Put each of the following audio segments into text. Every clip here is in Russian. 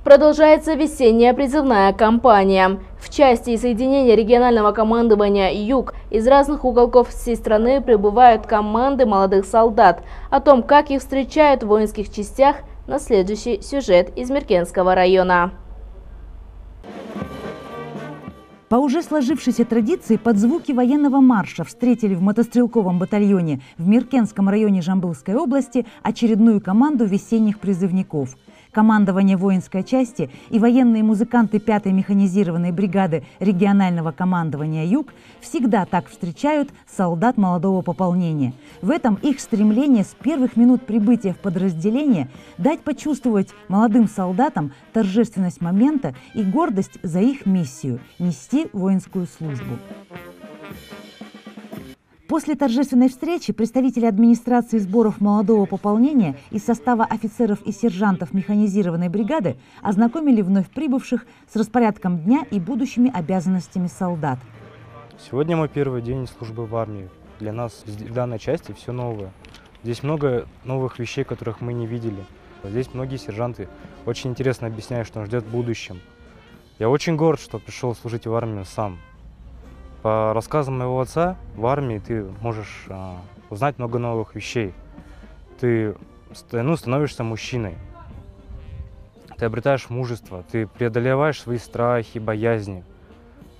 Продолжается весенняя призывная кампания. В части и соединения регионального командования «Юг» из разных уголков всей страны прибывают команды молодых солдат. О том, как их встречают в воинских частях, на следующий сюжет из Миркенского района. По уже сложившейся традиции под звуки военного марша встретили в мотострелковом батальоне в Миркенском районе Жамбылской области очередную команду весенних призывников. Командование воинской части и военные музыканты 5-й механизированной бригады регионального командования «Юг» всегда так встречают солдат молодого пополнения. В этом их стремление с первых минут прибытия в подразделение дать почувствовать молодым солдатам торжественность момента и гордость за их миссию – нести воинскую службу. После торжественной встречи представители администрации сборов молодого пополнения из состава офицеров и сержантов механизированной бригады ознакомили вновь прибывших с распорядком дня и будущими обязанностями солдат. Сегодня мой первый день службы в армии. Для нас в данной части все новое. Здесь много новых вещей, которых мы не видели. Здесь многие сержанты очень интересно объясняют, что нас ждет в будущем. Я очень горд, что пришел служить в армию сам. По рассказам моего отца, в армии ты можешь узнать много новых вещей. Ты становишься мужчиной. Ты обретаешь мужество, ты преодолеваешь свои страхи, боязни.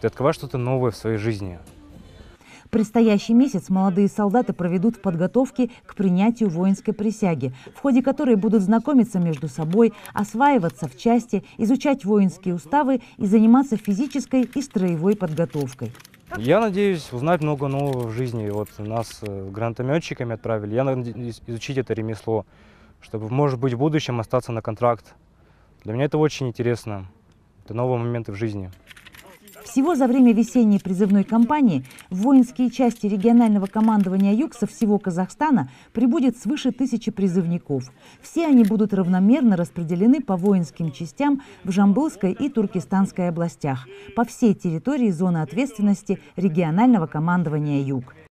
Ты открываешь что-то новое в своей жизни. Предстоящий месяц молодые солдаты проведут в подготовке к принятию воинской присяги, в ходе которой будут знакомиться между собой, осваиваться в части, изучать воинские уставы и заниматься физической и строевой подготовкой. Я надеюсь узнать много нового в жизни. Вот нас гранатометчиками отправили. Я надеюсь изучить это ремесло, чтобы, может быть, в будущем остаться на контракт. Для меня это очень интересно. Это новые моменты в жизни. Всего за время весенней призывной кампании в воинские части регионального командования «Юг» со всего Казахстана прибудет свыше 1000 призывников. Все они будут равномерно распределены по воинским частям в Жамбылской и Туркестанской областях, по всей территории зоны ответственности регионального командования «Юг».